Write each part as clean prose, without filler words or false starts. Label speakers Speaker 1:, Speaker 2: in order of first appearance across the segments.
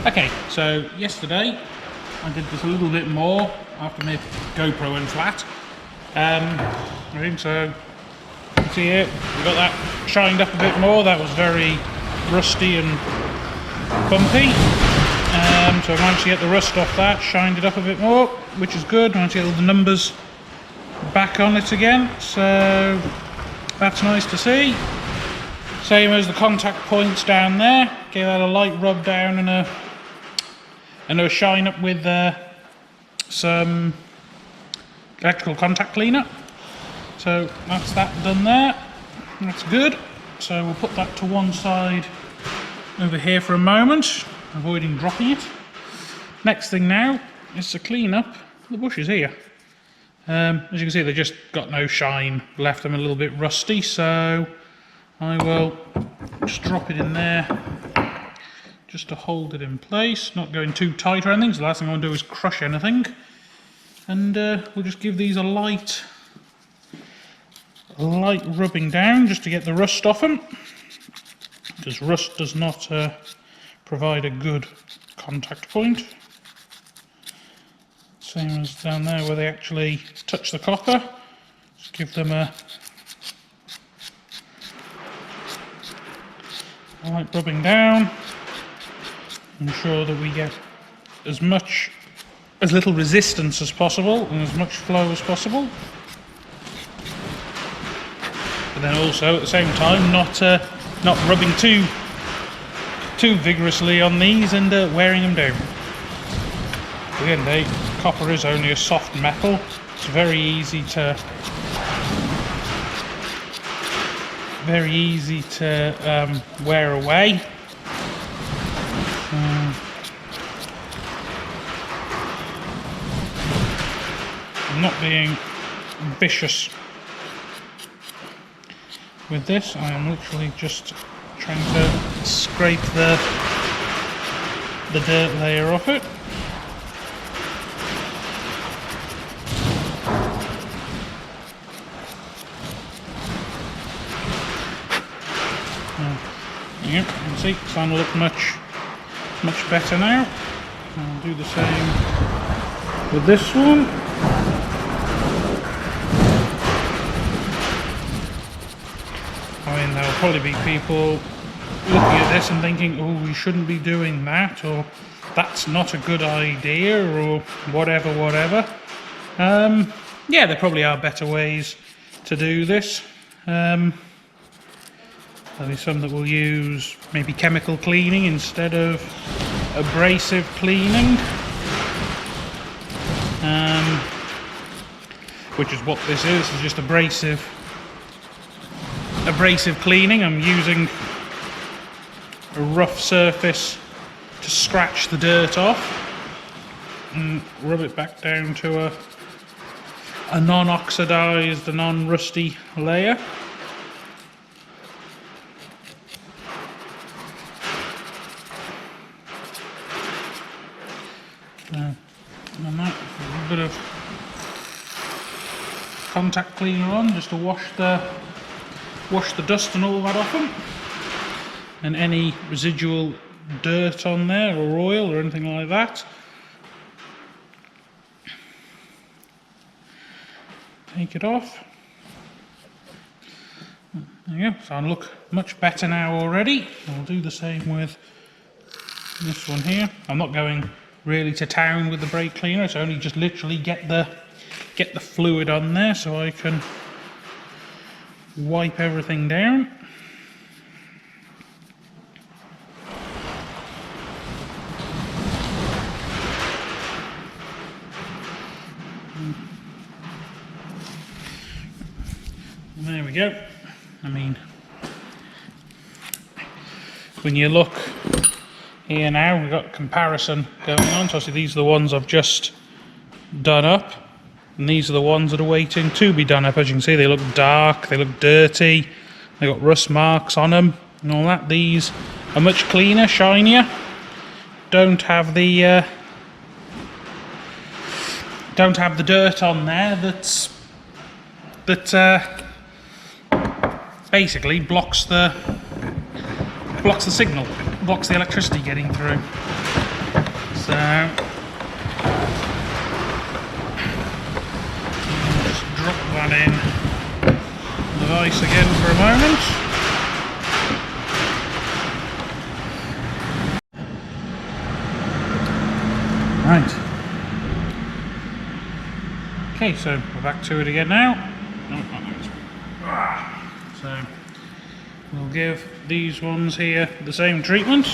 Speaker 1: Okay, so yesterday I did this a little bit more after my GoPro went flat. I think so. You can see here, we got that shined up a bit more. That was very rusty and bumpy. So I managed to get the rust off that, shined it up a bit more, which is good. I managed to get all the numbers back on it again, so that's nice to see. Same as the contact points down there. Gave that a light rub down and a shine up with some electrical contact cleaner. So that's that done there. That's good. So we'll put that to one side over here for a moment, avoiding dropping it. Next thing now is to clean up the bushes here. As you can see, they just got no shine, left them a little bit rusty, so I will just drop it in there just to hold it in place, not going too tight or anything, so the last thing I want to do is crush anything. And we'll just give these a light rubbing down just to get the rust off them, because rust does not provide a good contact point. Same as down there where they actually touch the copper. Just give them a light rubbing down. Ensure that we get as little resistance as possible and as much flow as possible. But then also at the same time not rubbing too vigorously on these and wearing them down. At the end of the day, copper is only a soft metal. It's very easy to wear away. I'm not being vicious with this. I am literally just trying to scrape the dirt layer off it. You can see it's starting to look much better now. I'll do the same with this one. I mean, there'll probably be people looking at this and thinking, oh, we shouldn't be doing that, or that's not a good idea, or whatever. Yeah, there probably are better ways to do this. There'll be some that will use maybe chemical cleaning instead of abrasive cleaning, which is what this is. It's just abrasive cleaning. I'm using a rough surface to scratch the dirt off and rub it back down to a non-oxidized, a non-rusty layer. And that, a bit of contact cleaner on just to wash the dust and all that off them, and any residual dirt on there or oil or anything like that. Take it off. There you go. So I look much better now already. I'll do the same with this one here. I'm not going really to town with the brake cleaner. It's only just literally get the fluid on there so I can wipe everything down. There we go. I mean, when you look here now, we've got comparison going on. So obviously these are the ones I've just done up, and these are the ones that are waiting to be done up. As you can see, they look dark, they look dirty, they've got rust marks on them and all that. These are much cleaner, shinier, don't have the dirt on there that basically blocks the signal, blocks the electricity getting through. So just drop that in the vise again for a moment. Right. Okay, so we're back to it again now. No, not that. So we'll give these ones here the same treatment.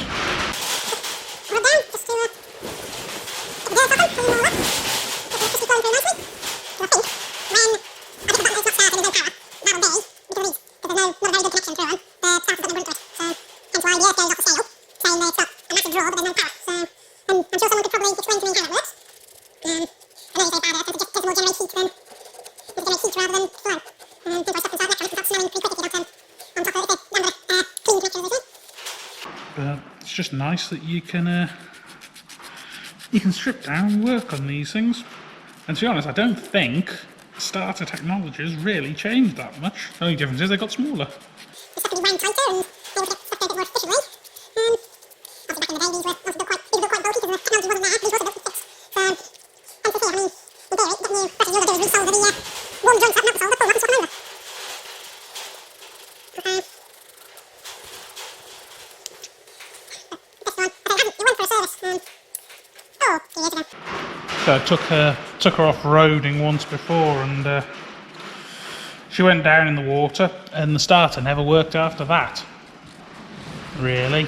Speaker 1: But it's just nice that you can strip down and work on these things. And to be honest, I don't think starter technology has really changed that much. The only difference is they got smaller. So I took her off-roading once before, and she went down in the water, and the starter never worked after that, really.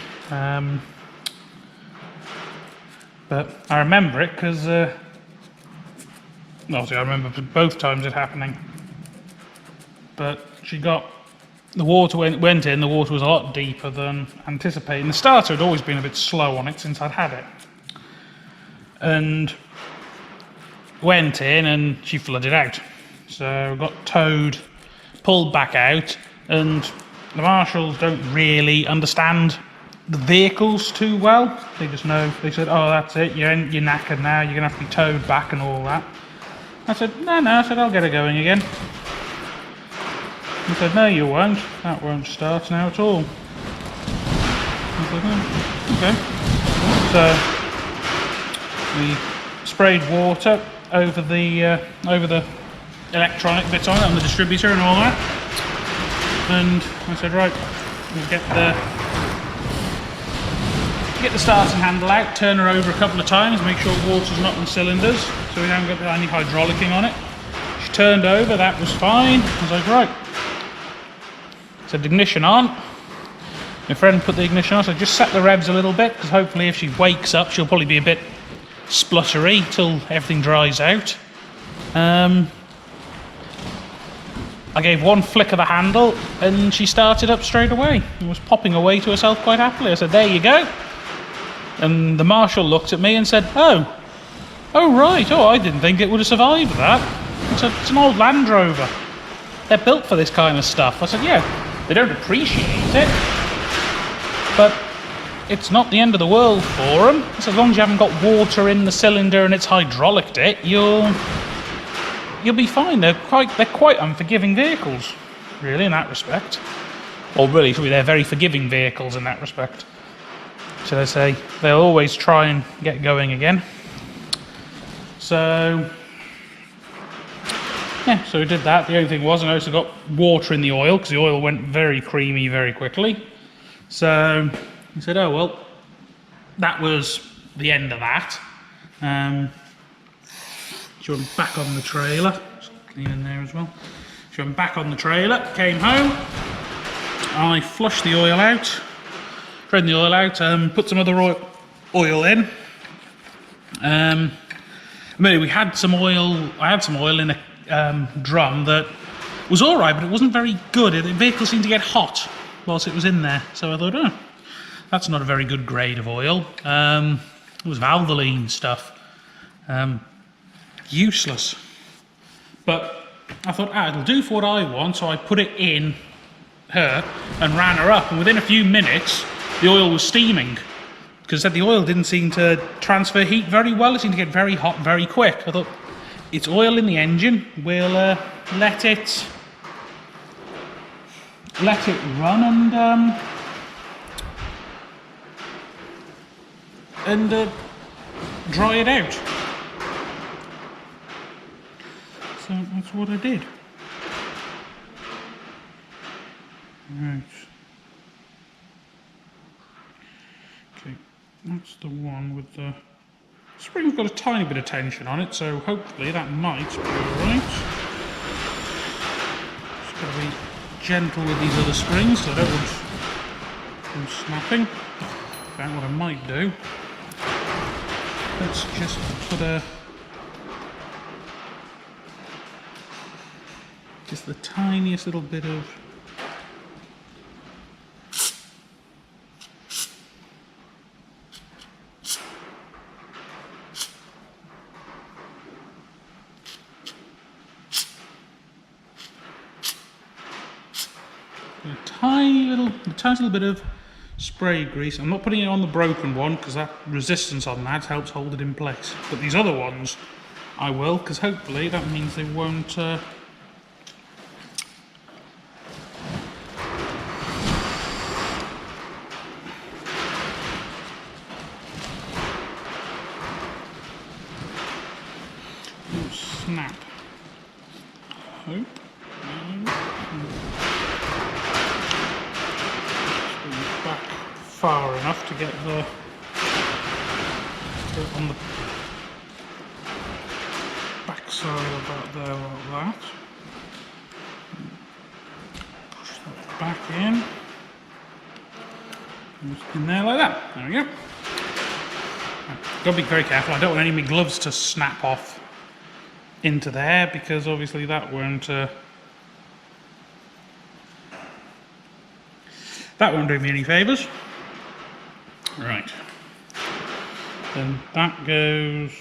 Speaker 1: But I remember it because, obviously I remember both times it happening. But the water went in, the water was a lot deeper than anticipated. The starter had always been a bit slow on it since I'd had it. And went in and she flooded out. So got towed, pulled back out, and the marshals don't really understand the vehicles too well. They just know, they said, oh, that's it, you're knackered now, you're going to have to be towed back and all that. I said, no, I said, I'll get her going again. He said, no, you won't, that won't start now at all. I said, oh, okay. So we sprayed water over the electronic bits on it, on the distributor and all that. And I said, right, we'll get the starting handle out, turn her over a couple of times, make sure water's not in the cylinders, so we don't get any hydraulicking on it. She turned over, that was fine. I was like, right. Said the ignition on. My friend put the ignition on, so just set the revs a little bit, because hopefully if she wakes up, she'll probably be a bit spluttery till everything dries out. I gave one flick of the handle and she started up straight away and was popping away to herself quite happily. I said, there you go. And the marshal looked at me and said, oh right, I didn't think it would have survived that. I said, it's an old Land Rover. They're built for this kind of stuff. I said, yeah, they don't appreciate it, but it's not the end of the world for them. So as long as you haven't got water in the cylinder and it's hydraulicked it, you'll be fine. They're quite unforgiving vehicles, really, in that respect. Or really, they're very forgiving vehicles in that respect. So they say they'll always try and get going again. So yeah, so we did that. The only thing was, I also got water in the oil because the oil went very creamy very quickly. So he said, oh well, that was the end of that. She went back on the trailer. Just clean in there as well. She went back on the trailer, came home. I flushed the oil out, drained the oil out, put some other oil in. We had some oil. I had some oil in a drum that was all right, but it wasn't very good. The vehicle seemed to get hot whilst it was in there. So I thought, oh, that's not a very good grade of oil. It was Valvoline stuff. Useless. But I thought, it'll do for what I want, so I put it in her and ran her up, and within a few minutes the oil was steaming, because the oil didn't seem to transfer heat very well. It seemed to get very hot very quick. I thought, it's oil in the engine, we'll let it run and dry it out. So that's what I did. Right. Okay, that's the one with the spring's got a tiny bit of tension on it, so hopefully that might be alright. Just got to be gentle with these other springs so I don't want them snapping. In fact, what I might do, let's just put just the tiniest little bit of a tiny little bit of spray grease. I'm not putting it on the broken one because that resistance on that helps hold it in place. But these other ones I will, because hopefully that means they won't snap. Hope. Back far enough to get the on the back side about there like that. Push that back in. Just in there like that. There we go. Got to be very careful. I don't want any of my gloves to snap off into there because obviously that won't do me any favours. Right. Then that goes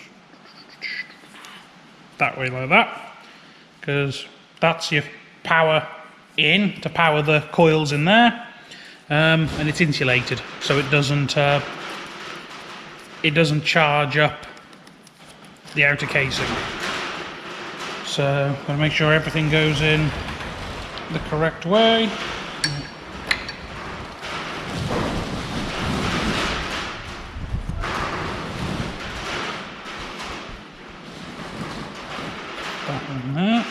Speaker 1: that way like that, because that's your power in to power the coils in there, and it's insulated so it doesn't charge up the outer casing. So gotta make sure everything goes in the correct way. That one there.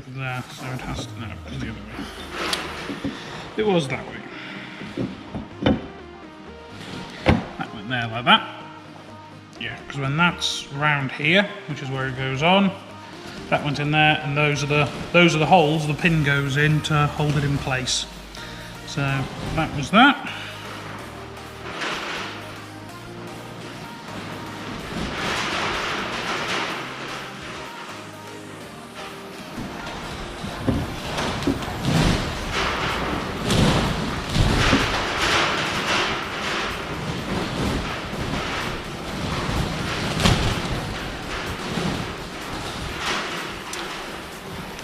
Speaker 1: There, so it has to, no, it was the other way. It was that way. That went there like that. Yeah, because when that's round here, which is where it goes on, that went in there, and those are the holes the pin goes in to hold it in place. So that was that.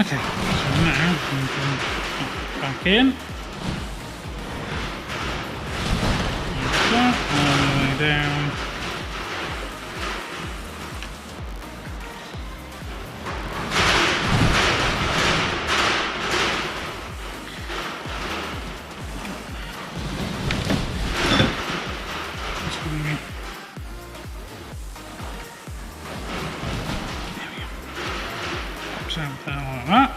Speaker 1: Okay, so now we can put it back in. Like that, all the way down. Out there like that.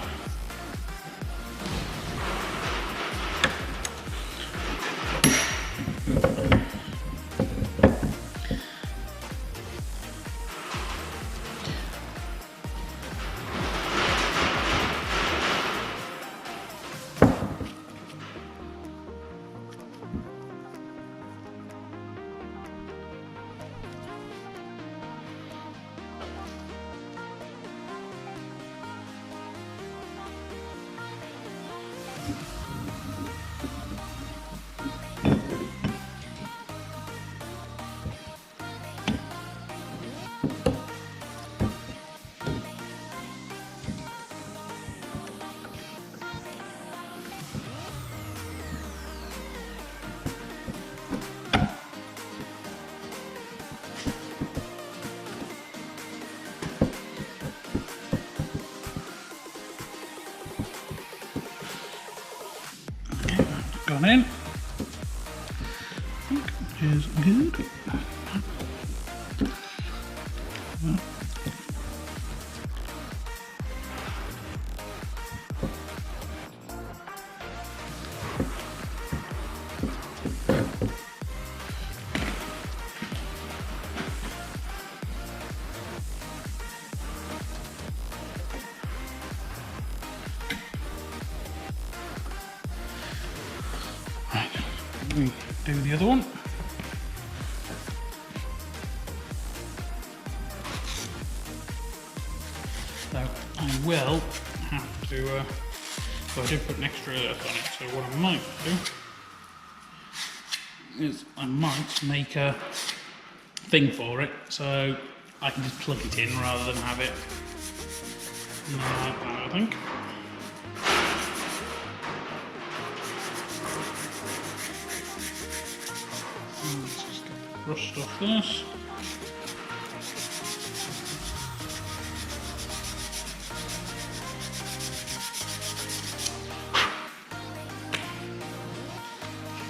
Speaker 1: gone in, which is good. We do the other one. So I will have to, well, I did put an extra earth on it, so what I might do is I might make a thing for it so I can just plug it in rather than have it like that, I think. Let's just get the rust off this.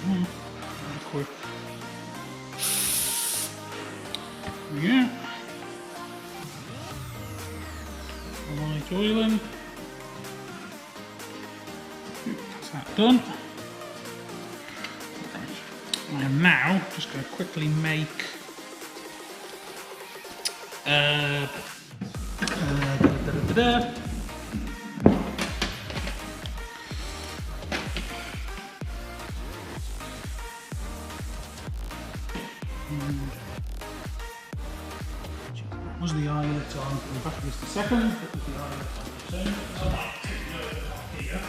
Speaker 1: Very quick. Yeah. Light oiling. That's that done. I am now just going to quickly make was the eyelet on? In fact, just a second. What was the eyelet on? So I might take it off here.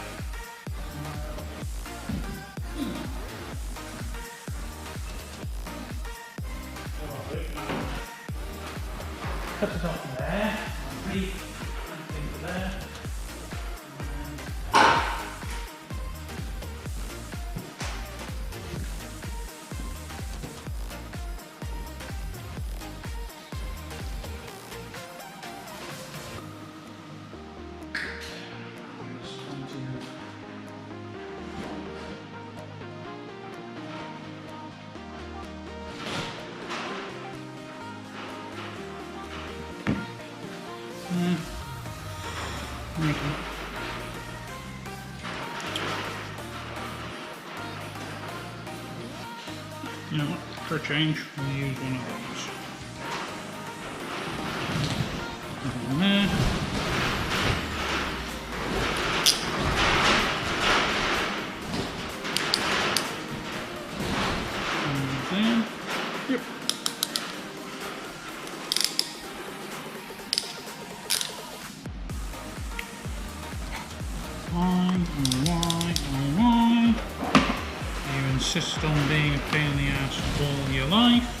Speaker 1: Cut it off there, leave anything there. You know what, for a change, we'll use one of those. Put it in there. And then, yep. Why? You insist on being a pain in the ass all your life.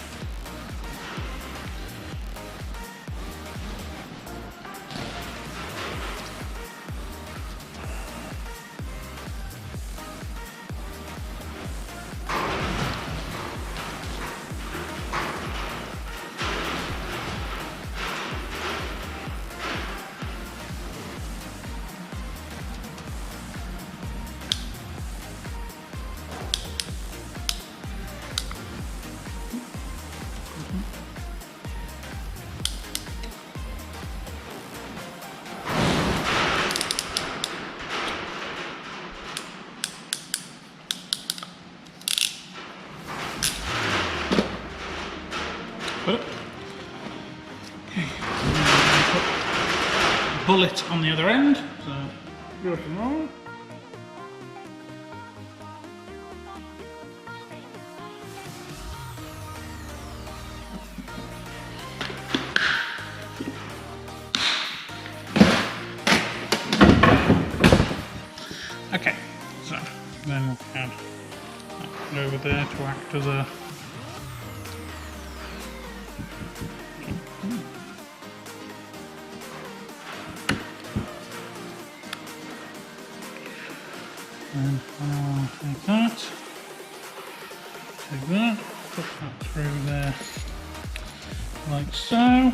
Speaker 1: Okay. Put a bullet on the other end. So rock and roll. Okay, so then we'll add that over there to act as a and I'll take that, put that through there like so.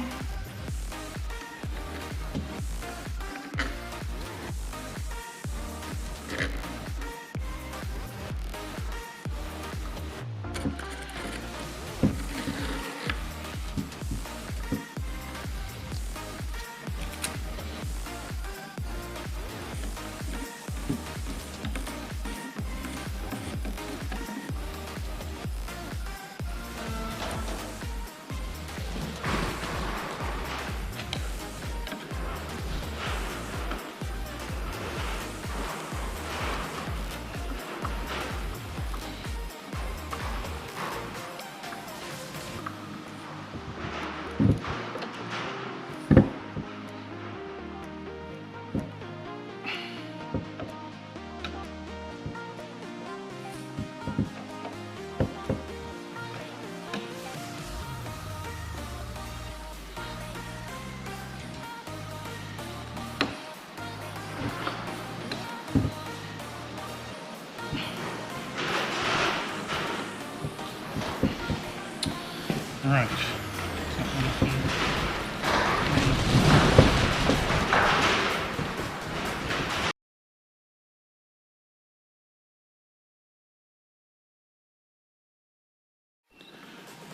Speaker 1: Right.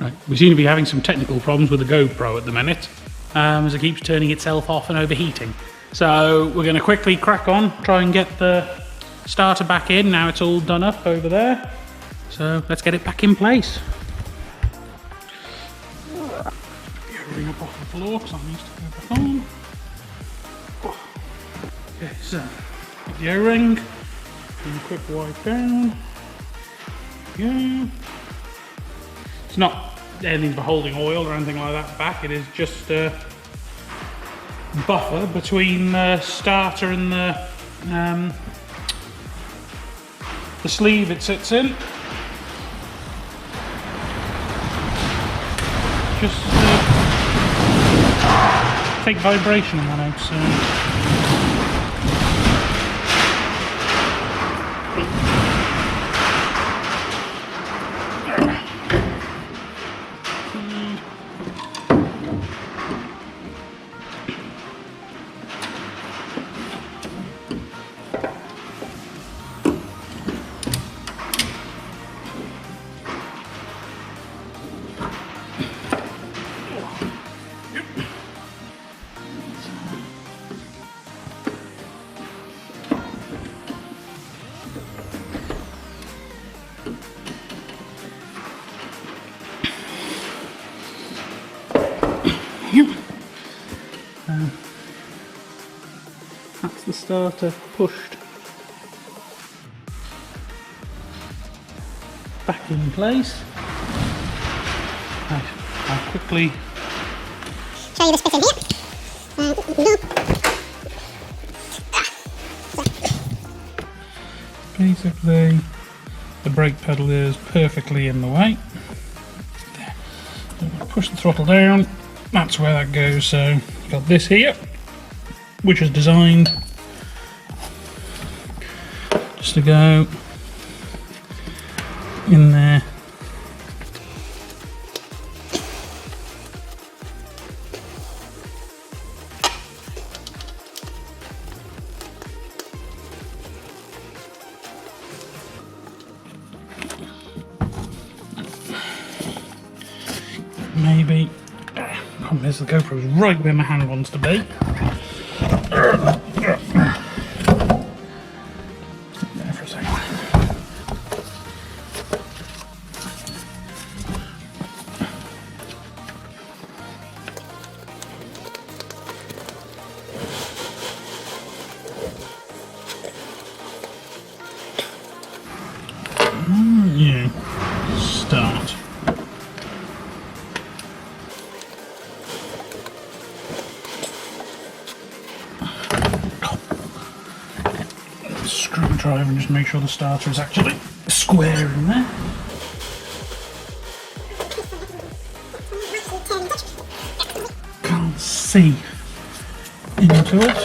Speaker 1: Right, we seem to be having some technical problems with the GoPro at the minute, as it keeps turning itself off and overheating. So we're going to quickly crack on, try and get the starter back in. Now it's all done up over there. So let's get it back in place. Ring up off the floor because I need to go back on. Okay, so the O-ring, and a quick wipe down. Yeah. It's not anything for holding oil or anything like that back, it is just a buffer between the starter and the sleeve it sits in. Just take vibration on that outside. That's the starter pushed back in place. Right, I'll quickly show you this bit in here. Basically, the brake pedal is perfectly in the way. There. So push the throttle down, that's where that goes. So you've got this here, which is designed just to go in there. Maybe. Problem is the GoPro's right where my hand wants to be. There for a second. Yeah. Start. Screwdriver and just make sure the starter is actually square in there. Can't see into it.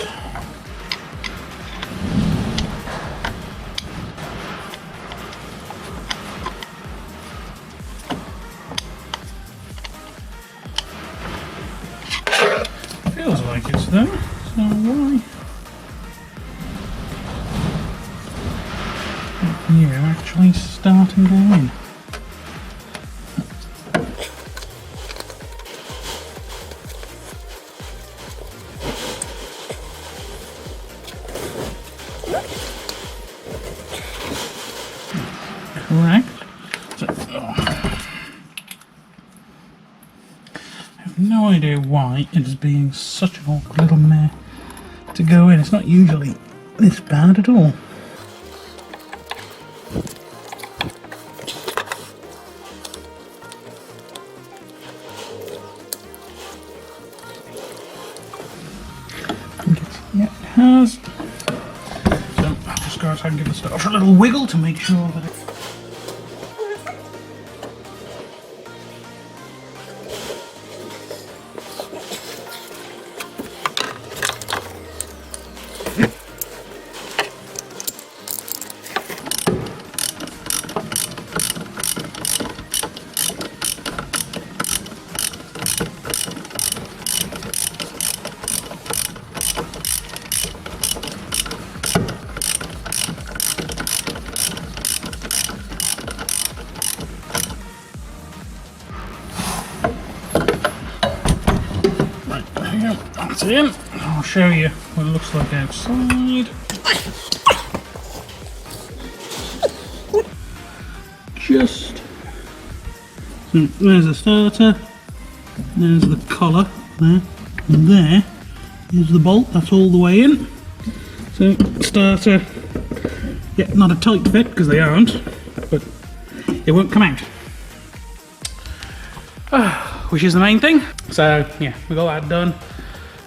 Speaker 1: Feels like it's there, so why? You actually start and go in. Correct. So, I have no idea why it is being such an awkward little mare to go in. It's not usually this bad at all. Yeah, it has. So I'll just go outside and give the starter a little wiggle to make sure that it... that in. I'll show you what it looks like outside. Just so there's the starter, there's the collar there, and there is the bolt. That's all the way in. So starter, yeah, not a tight fit because they aren't, but it won't come out, which is the main thing. So yeah, we got that done.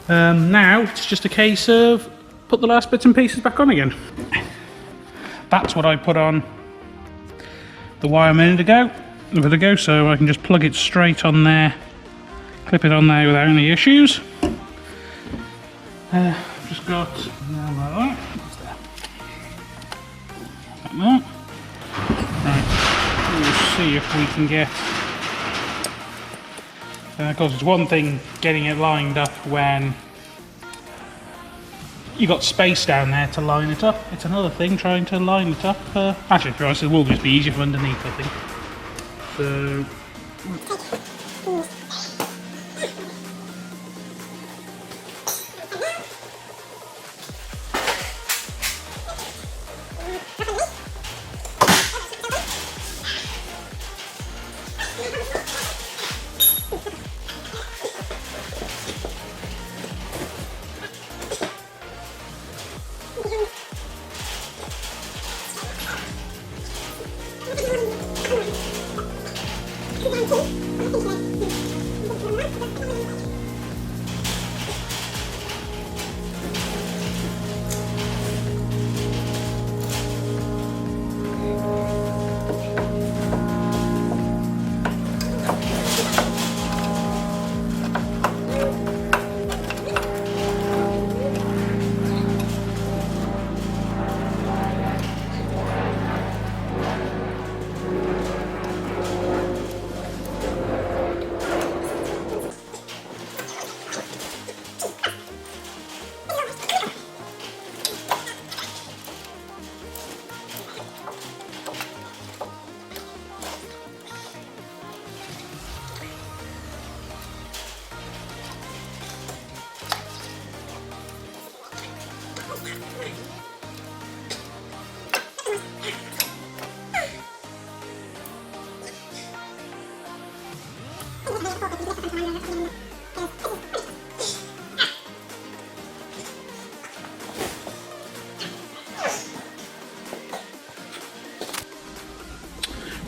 Speaker 1: Now it's just a case of put the last bits and pieces back on again. That's what I put on the wire a minute ago, so I can just plug it straight on there, clip it on there without any issues. Just got like that. Like that. Right, we'll see if we can get. Of course, it's one thing getting it lined up when you got space down there to line it up. It's another thing trying to line it up. Actually, to be honest, it will just be easier from underneath, I think. So.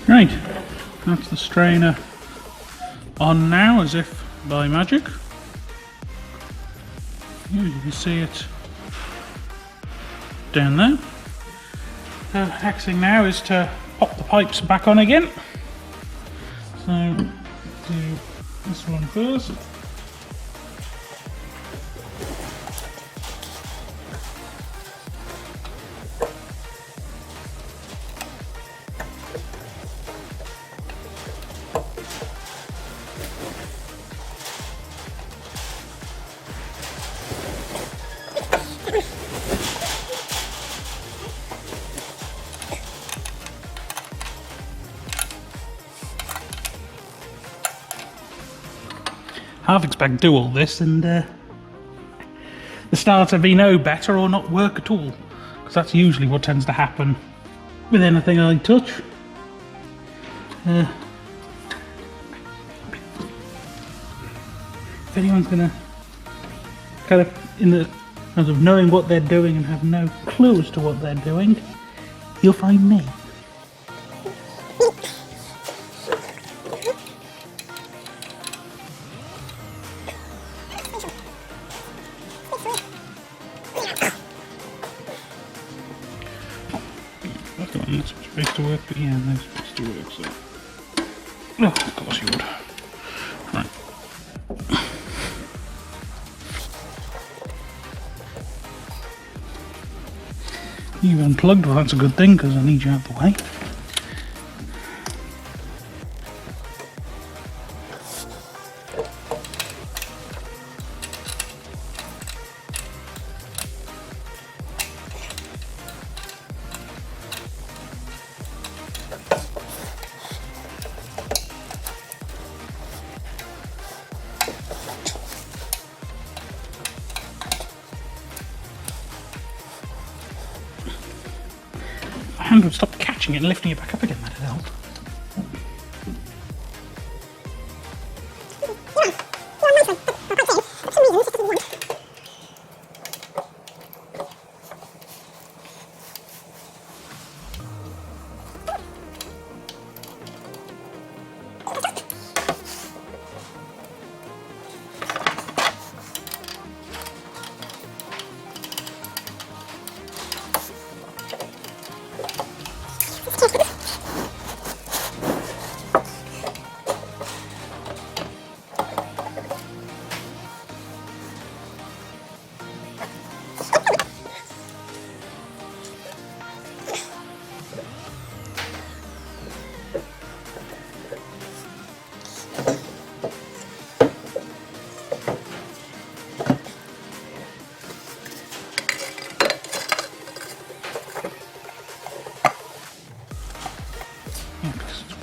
Speaker 1: Right, that's the strainer on now, as if by magic. Here you can see it down there. The next thing now is to pop the pipes back on again. So do this one first. Half expect to do all this and the starter be no better or not work at all, because that's usually what tends to happen with anything I touch. If anyone's gonna kind of in the terms of knowing what they're doing and have no clue as to what they're doing, you'll find me. That's supposed to work, but yeah, they're supposed to work, so. Oh, of course you would. Right. You've unplugged, well that's a good thing, because I need you out of the way. hand would stop catching it and lifting it back up again, that'd help.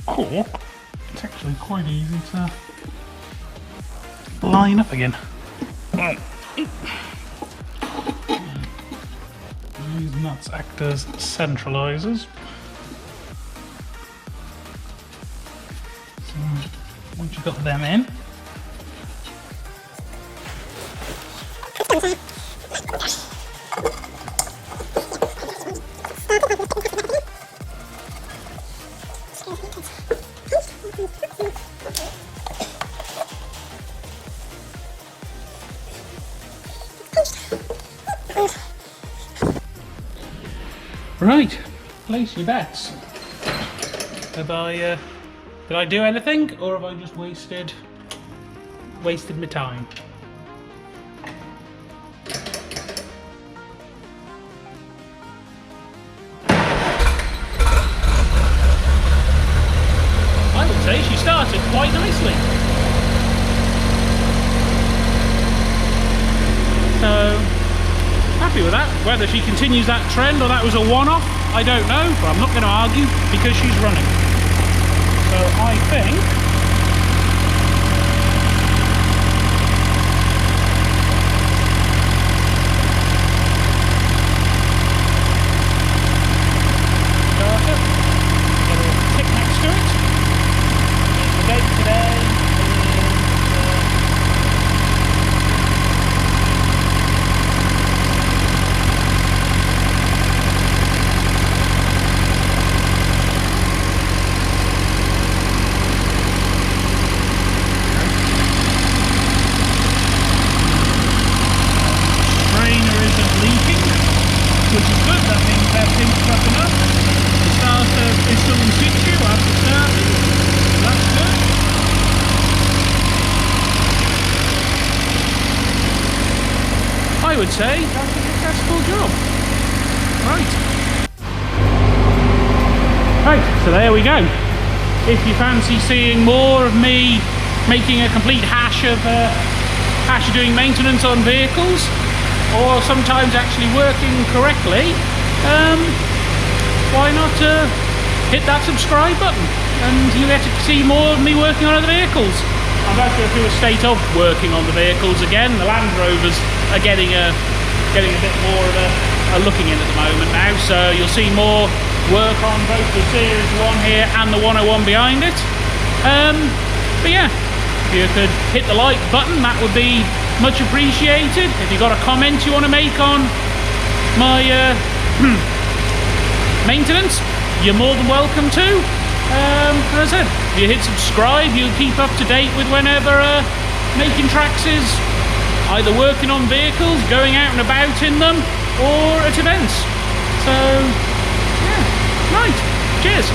Speaker 1: Cork, it's actually quite easy to line up again. These nuts act as centralisers. So once you've got them in, right, place your bets. Did I do anything, or have I just wasted my time? I would say she started quite nicely. So, happy with that. Whether she continues that trend or that was a one-off, I don't know, but I'm not going to argue because she's running. So I think starter, get a tick next to it. The date today is which is good, that means everything's prepping up. The starter is still in situ after starting, so that's good. I would say that's a successful job. Right. Right, so there we go. If you fancy seeing more of me making a complete hash of doing maintenance on vehicles, or sometimes actually working correctly, why not hit that subscribe button and you get to see more of me working on other vehicles. I'm about to go through a state of working on the vehicles again. The Land Rovers are getting a bit more of a looking in at the moment now, so you'll see more work on both the Series 1 here and the 101 behind it. But yeah, if you could hit the like button, that would be much appreciated. If you've got a comment you want to make on my maintenance, you're more than welcome to. As I said, if you hit subscribe, you'll keep up to date with whenever Makin'Trax is either working on vehicles, going out and about in them, or at events. So, yeah, right, cheers.